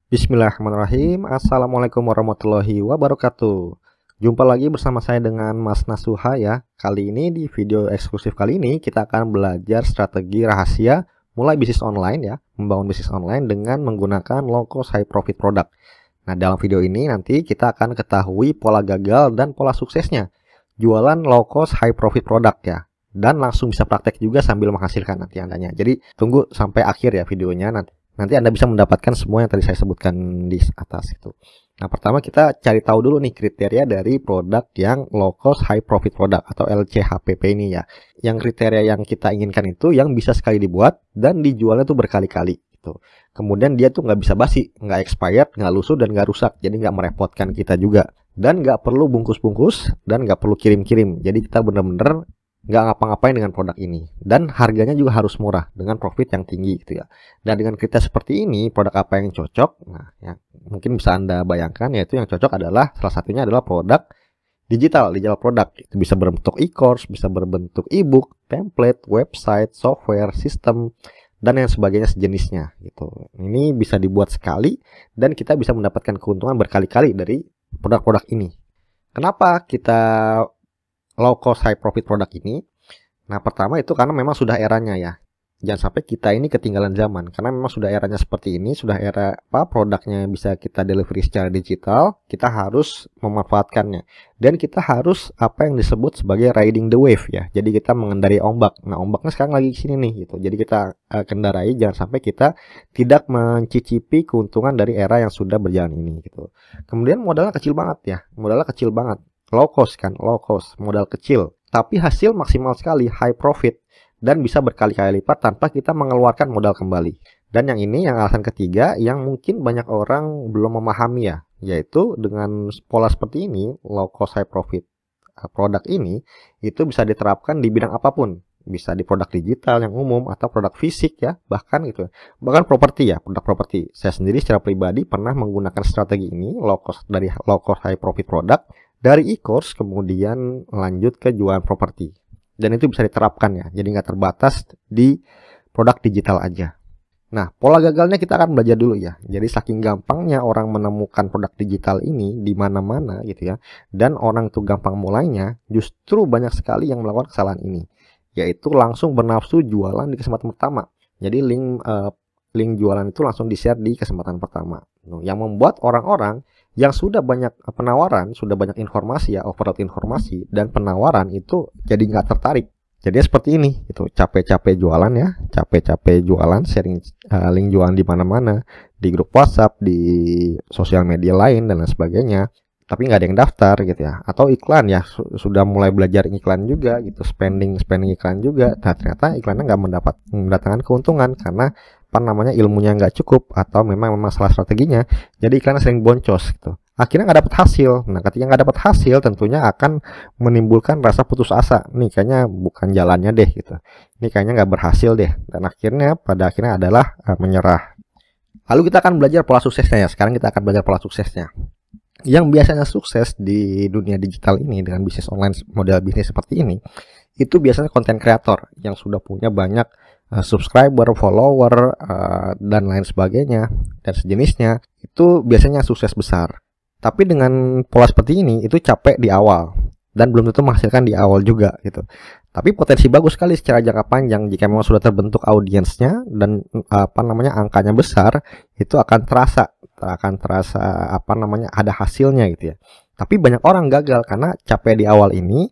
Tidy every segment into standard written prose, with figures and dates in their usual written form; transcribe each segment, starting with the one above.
Bismillahirrahmanirrahim. Assalamualaikum warahmatullahi wabarakatuh. Jumpa lagi bersama saya dengan Mas Nasuha ya. Kali ini di video eksklusif kali ini kita akan belajar strategi rahasia mulai bisnis online ya, membangun bisnis online dengan menggunakan low cost high profit product. Nah, dalam video ini nanti kita akan ketahui pola gagal dan pola suksesnya jualan low cost high profit product ya. Dan langsung bisa praktek juga sambil menghasilkan nanti andanya. Jadi tunggu sampai akhir ya videonya, nanti Anda bisa mendapatkan semua yang tadi saya sebutkan di atas itu. Nah, pertama kita cari tahu dulu nih kriteria dari produk yang low cost high profit product atau LCHPP ini ya. Yang kriteria yang kita inginkan itu yang bisa sekali dibuat dan dijualnya tuh berkali-kali gitu. Kemudian dia tuh nggak bisa basi, nggak expired, nggak lusuh dan nggak rusak. Jadi nggak merepotkan kita juga. Dan nggak perlu bungkus-bungkus dan nggak perlu kirim-kirim. Jadi kita bener-bener nggak ngapa-ngapain dengan produk ini, dan harganya juga harus murah dengan profit yang tinggi gitu ya. Dan dengan kriteria seperti ini, produk apa yang cocok? Nah, yang mungkin bisa Anda bayangkan yaitu yang cocok adalah salah satunya adalah produk digital produk. Itu bisa berbentuk e-course, bisa berbentuk e-book, template, website, software, sistem, dan yang sebagainya sejenisnya gitu. Ini bisa dibuat sekali dan kita bisa mendapatkan keuntungan berkali-kali dari produk-produk ini. Kenapa kita low cost high profit produk ini? Nah, pertama itu karena memang sudah eranya ya. Jangan sampai kita ini ketinggalan zaman, karena memang sudah eranya seperti ini, sudah era produknya bisa kita delivery secara digital, kita harus memanfaatkannya. Dan kita harus apa yang disebut sebagai riding the wave ya. Jadi kita mengendarai ombak. Nah, ombaknya sekarang lagi sini nih gitu. Jadi kita kendarai, jangan sampai kita tidak mencicipi keuntungan dari era yang sudah berjalan ini gitu. Kemudian modalnya kecil banget ya. Modalnya kecil banget. Low cost kan, low cost, modal kecil, tapi hasil maksimal sekali, high profit, dan bisa berkali-kali lipat tanpa kita mengeluarkan modal kembali. Dan yang ini, yang alasan ketiga, yang mungkin banyak orang belum memahami ya, yaitu dengan pola seperti ini, low cost high profit produk ini, itu bisa diterapkan di bidang apapun. Bisa di produk digital yang umum atau produk fisik ya, bahkan gitu. Bahkan properti ya, produk properti. Saya sendiri secara pribadi pernah menggunakan strategi ini, low cost high profit product, dari e-course kemudian lanjut ke jualan properti. Dan itu bisa diterapkan ya. Jadi nggak terbatas di produk digital aja. Nah, pola gagalnya kita akan belajar dulu ya. Jadi saking gampangnya orang menemukan produk digital ini di mana-mana gitu ya. Dan orang tuh gampang mulainya, justru banyak sekali yang melakukan kesalahan ini. Yaitu langsung bernafsu jualan di kesempatan pertama. Jadi link jualan itu langsung di-share di kesempatan pertama. Yang membuat orang-orang yang sudah banyak penawaran, sudah banyak informasi ya, overload informasi dan penawaran itu jadi nggak tertarik. Jadi seperti ini, itu capek-capek jualan ya, capek-capek jualan, sharing link jualan di mana-mana, di grup WhatsApp, di sosial media lain dan lain sebagainya. Tapi nggak ada yang daftar gitu ya, atau iklan ya, sudah mulai belajar iklan juga gitu, spending iklan juga. Nah, ternyata iklannya nggak mendatangkan keuntungan karena ilmunya nggak cukup atau memang salah strateginya, jadi iklannya sering boncos gitu. Akhirnya nggak dapat hasil. Nah, ketika nggak dapat hasil tentunya akan menimbulkan rasa putus asa. Nih kayaknya bukan jalannya deh gitu. Ini kayaknya nggak berhasil deh. Dan pada akhirnya adalah menyerah. Lalu kita akan belajar pola suksesnya ya. Sekarang kita akan belajar pola suksesnya. Yang biasanya sukses di dunia digital ini dengan bisnis online, model bisnis seperti ini, itu biasanya konten kreator yang sudah punya banyak subscriber, follower, dan lain sebagainya dan sejenisnya. Itu biasanya sukses besar. Tapi dengan pola seperti ini itu capek di awal dan belum tentu menghasilkan di awal juga gitu. Tapi potensi bagus sekali secara jangka panjang jika memang sudah terbentuk audiensnya dan angkanya besar, itu akan terasa ada hasilnya gitu ya. Tapi banyak orang gagal karena capek di awal ini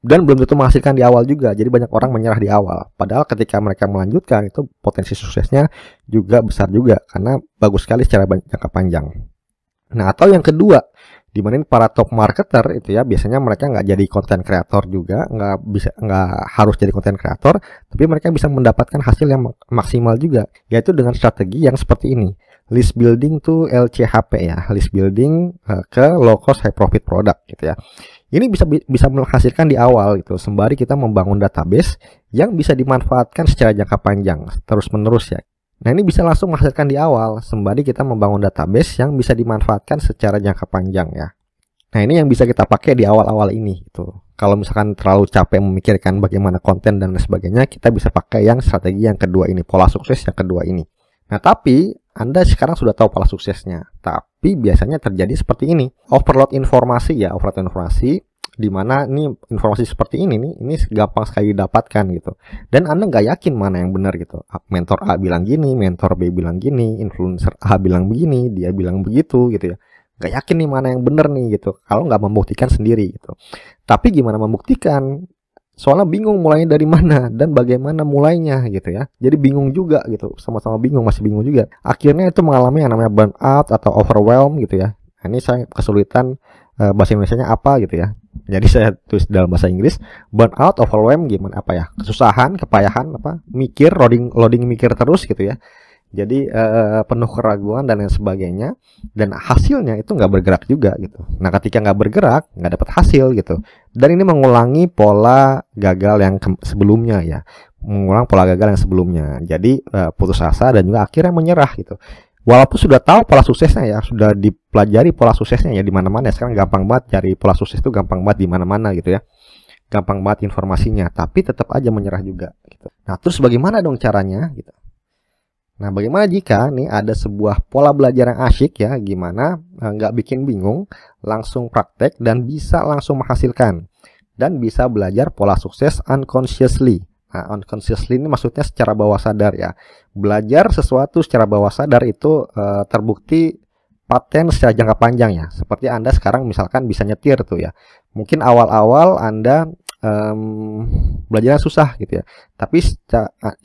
dan belum tentu menghasilkan di awal juga. Jadi banyak orang menyerah di awal. Padahal ketika mereka melanjutkan itu potensi suksesnya juga besar juga karena bagus sekali secara jangka panjang. Nah, atau yang kedua, dimana para top marketer itu ya biasanya mereka nggak jadi konten kreator juga, nggak harus jadi konten kreator, tapi mereka bisa mendapatkan hasil yang maksimal juga, yaitu dengan strategi yang seperti ini, list building to LCHP ya, list building ke low cost high profit product gitu ya. Ini bisa menghasilkan di awal gitu, sembari kita membangun database yang bisa dimanfaatkan secara jangka panjang terus menerus ya. Nah, ini bisa langsung menghasilkan di awal, sembari kita membangun database yang bisa dimanfaatkan secara jangka panjang ya. Nah, ini yang bisa kita pakai di awal-awal ini gitu. Kalau misalkan terlalu capek memikirkan bagaimana konten dan sebagainya, kita bisa pakai yang strategi yang kedua ini, pola sukses yang kedua ini. Nah, tapi Anda sekarang sudah tahu pola suksesnya. Tapi biasanya terjadi seperti ini. Overload informasi ya, overload informasi di mana ini informasi seperti ini nih, ini gampang sekali didapatkan gitu. Dan Anda nggak yakin mana yang benar gitu. Mentor A bilang gini, mentor B bilang gini, influencer A bilang begini, dia bilang begitu gitu ya. Nggak yakin nih mana yang benar nih gitu. Kalau nggak membuktikan sendiri gitu. Tapi gimana membuktikan? Soalnya bingung mulainya dari mana dan bagaimana mulainya gitu ya. Jadi bingung juga gitu, sama-sama bingung, masih bingung juga. Akhirnya itu mengalami yang namanya burnout atau overwhelm gitu ya. Nah, ini saya kesulitan bahasa Indonesianya apa gitu ya. Jadi saya tulis dalam bahasa Inggris, burnout, overwhelm gimana apa ya? Kesusahan, kepayahan apa? Mikir, loading mikir terus gitu ya. Jadi penuh keraguan dan lain sebagainya, dan hasilnya itu nggak bergerak juga gitu. Nah, ketika nggak bergerak, nggak dapat hasil gitu. Dan ini mengulangi pola gagal yang sebelumnya ya, mengulang pola gagal yang sebelumnya. Jadi putus asa dan juga akhirnya menyerah gitu. Walaupun sudah tahu pola suksesnya ya, sudah dipelajari pola suksesnya ya di mana-mana. Sekarang gampang banget cari pola sukses itu, gampang banget di mana-mana gitu ya. Gampang banget informasinya, tapi tetap aja menyerah juga gitu. Nah, terus bagaimana dong caranya gitu? Nah, bagaimana jika nih ada sebuah pola belajar yang asyik ya, gimana nggak bikin bingung, langsung praktek dan bisa langsung menghasilkan, dan bisa belajar pola sukses unconsciously. Nah, unconsciously ini maksudnya secara bawah sadar ya. Belajar sesuatu secara bawah sadar itu terbukti paten secara jangka panjang ya. Seperti Anda sekarang misalkan bisa nyetir tuh ya. Mungkin awal-awal Anda belajarnya susah gitu ya. Tapi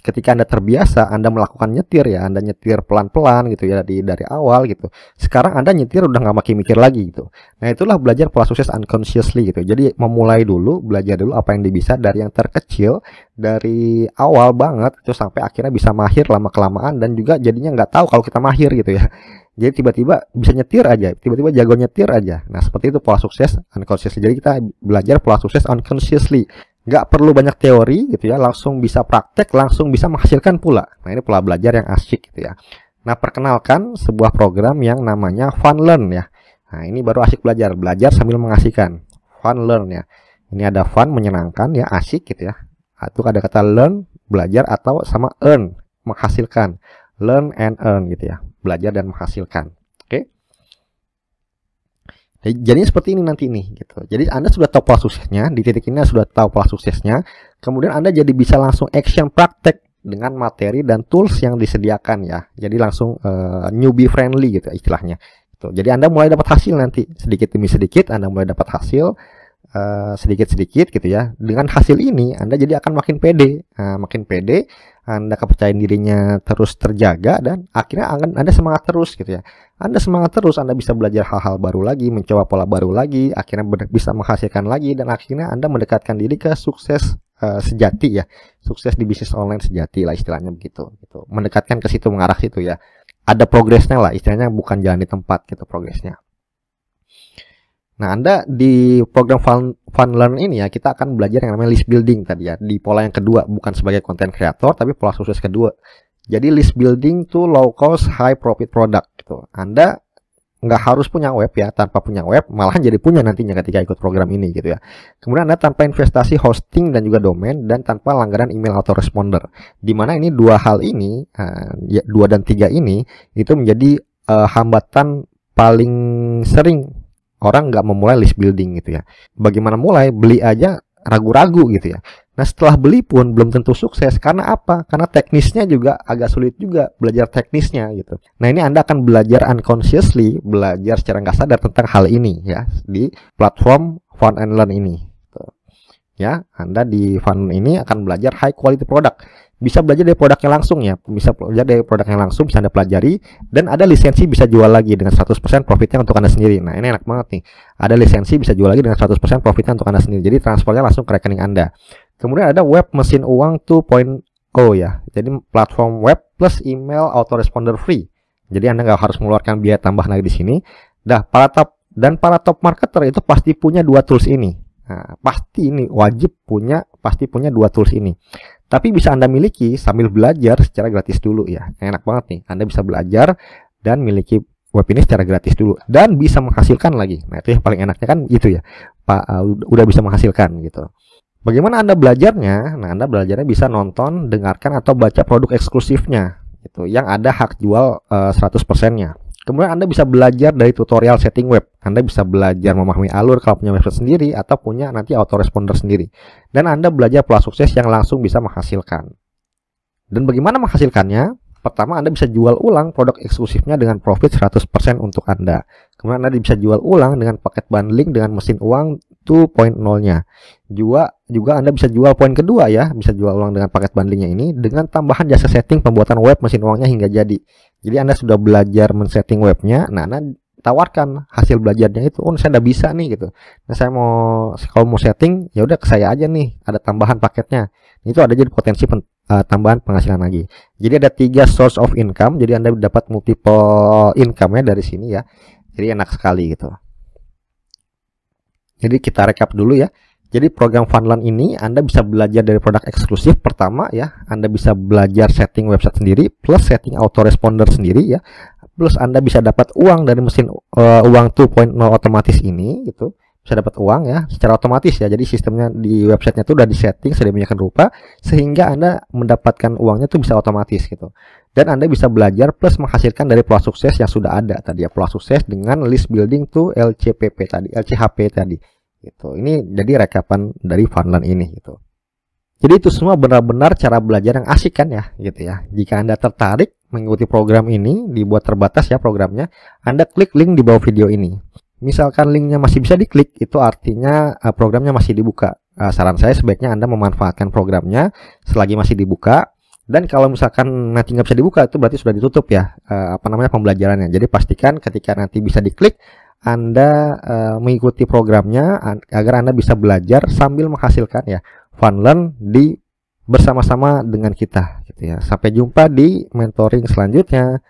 ketika Anda terbiasa, Anda melakukan nyetir ya, Anda nyetir pelan-pelan gitu ya dari awal gitu. Sekarang Anda nyetir udah nggak makin mikir lagi gitu. Nah, itulah belajar pola sukses unconsciously gitu. Jadi memulai dulu, belajar dulu apa yang bisa dari yang terkecil, dari awal banget itu sampai akhirnya bisa mahir lama-kelamaan, dan juga jadinya nggak tahu kalau kita mahir gitu ya. Jadi tiba-tiba bisa nyetir aja, tiba-tiba jago nyetir aja. Nah, seperti itu pola sukses unconsciously. Jadi kita belajar pola sukses unconsciously. Nggak perlu banyak teori gitu ya, langsung bisa praktek, langsung bisa menghasilkan pula. Nah, ini pola belajar yang asyik gitu ya. Nah, perkenalkan sebuah program yang namanya FunLearn ya. Nah, ini baru asyik belajar, belajar sambil mengasihkan. FunLearn ya. Ini ada fun, menyenangkan ya, asyik gitu ya. Itu ada kata learn, belajar, atau sama earn, menghasilkan. Learn and earn gitu ya, belajar dan menghasilkan. Oke. Jadi seperti ini nanti nih gitu. Jadi Anda sudah tahu pola suksesnya, di titik ini sudah tahu pola suksesnya. Kemudian Anda jadi bisa langsung action praktek dengan materi dan tools yang disediakan ya. Jadi langsung newbie friendly gitu istilahnya. Gitu. Jadi Anda mulai dapat hasil nanti, sedikit demi sedikit Anda mulai dapat hasil. Sedikit-sedikit gitu ya. Dengan hasil ini Anda jadi akan makin pede. Makin pede, Anda kepercayaan dirinya terus terjaga, dan akhirnya Anda semangat terus gitu ya. Anda semangat terus, Anda bisa belajar hal-hal baru lagi, mencoba pola baru lagi, akhirnya bisa menghasilkan lagi, dan akhirnya Anda mendekatkan diri ke sukses sejati ya. Sukses di bisnis online sejati lah istilahnya begitu gitu. Mendekatkan ke situ, mengarah situ ya. Ada progresnya lah istilahnya, bukan jalan di tempat gitu progresnya. Nah, Anda di program FunLearn ini ya, kita akan belajar yang namanya list building tadi ya, di pola yang kedua, bukan sebagai content creator, tapi pola sukses kedua. Jadi list building to low cost high profit product gitu. Anda nggak harus punya web ya, tanpa punya web malahan jadi punya nantinya ketika ikut program ini gitu ya. Kemudian Anda tanpa investasi hosting dan juga domain, dan tanpa langganan email autoresponder. Dimana ini dua hal ini, 2 dan 3 ini itu menjadi hambatan paling sering orang nggak memulai list building gitu ya. Bagaimana mulai? Beli aja ragu-ragu gitu ya. Nah, setelah beli pun belum tentu sukses. Karena apa? Karena teknisnya juga agak sulit juga, belajar teknisnya gitu. Nah, ini Anda akan belajar unconsciously, belajar secara nggak sadar tentang hal ini ya, di platform Fun and Learn ini. Ya, Anda di Fun ini akan belajar high quality product. Bisa belajar dari produknya langsung ya, bisa belajar dari produknya langsung, bisa Anda pelajari, dan ada lisensi bisa jual lagi dengan 100% profitnya untuk Anda sendiri. Nah, ini enak banget nih. Ada lisensi bisa jual lagi dengan 100% profitnya untuk Anda sendiri. Jadi transfernya langsung ke rekening Anda. Kemudian ada web mesin uang 2.0 ya. Jadi platform web plus email autoresponder free. Jadi Anda nggak harus mengeluarkan biaya tambahan lagi di sini. Para top marketer itu pasti punya 2 tools ini. Nah, pasti ini wajib pasti punya 2 tools ini. Tapi bisa Anda miliki sambil belajar secara gratis dulu ya. Enak banget nih. Anda bisa belajar dan miliki web ini secara gratis dulu, dan bisa menghasilkan lagi. Nah, itu yang paling enaknya kan gitu ya. Udah bisa menghasilkan gitu. Bagaimana Anda belajarnya? Nah, Anda belajarnya bisa nonton, dengarkan, atau baca produk eksklusifnya. itu yang ada hak jual 100%-nya. Kemudian Anda bisa belajar dari tutorial setting web. Anda bisa belajar memahami alur kalau punya website sendiri atau punya nanti autoresponder sendiri. Dan Anda belajar pola sukses yang langsung bisa menghasilkan. Dan bagaimana menghasilkannya? Pertama, Anda bisa jual ulang produk eksklusifnya dengan profit 100% untuk Anda. Kemudian Anda bisa jual ulang dengan paket bundling dengan mesin uang 2.0-nya. Juga Anda bisa jual poin kedua ya, bisa jual ulang dengan paket bundlingnya ini dengan tambahan jasa setting pembuatan web mesin uangnya hingga jadi. Jadi Anda sudah belajar men-setting webnya, nah Anda tawarkan hasil belajarnya itu, oh saya udah bisa nih gitu. Nah saya kalau mau setting, ya udah ke saya aja nih, ada tambahan paketnya. Itu ada jadi potensi tambahan penghasilan lagi. Jadi ada 3 source of income, jadi Anda dapat multiple income-nya dari sini ya. Jadi enak sekali gitu. Jadi kita recap dulu ya. Jadi program Funland ini Anda bisa belajar dari produk eksklusif pertama ya. Anda bisa belajar setting website sendiri plus setting autoresponder sendiri ya. Plus Anda bisa dapat uang dari mesin uang 2.0 otomatis ini gitu. Bisa dapat uang ya secara otomatis ya. Jadi sistemnya di websitenya itu udah disetting sedemikian rupa sehingga Anda mendapatkan uangnya itu bisa otomatis gitu. Dan Anda bisa belajar plus menghasilkan dari pola sukses yang sudah ada tadi ya, pola sukses dengan list building to LCHP tadi. Gitu. Ini jadi rekapan dari Funland ini gitu. Jadi itu semua benar-benar cara belajar yang asik kan ya gitu ya. Jika Anda tertarik mengikuti program ini, dibuat terbatas ya programnya, Anda klik link di bawah video ini. Misalkan linknya masih bisa diklik, itu artinya programnya masih dibuka. Saran saya sebaiknya Anda memanfaatkan programnya selagi masih dibuka. Dan kalau misalkan nanti nggak bisa dibuka, itu berarti sudah ditutup ya pembelajarannya. Jadi pastikan ketika nanti bisa diklik, Anda mengikuti programnya agar Anda bisa belajar sambil menghasilkan ya Funland bersama-sama dengan kita gitu ya. Sampai jumpa di mentoring selanjutnya.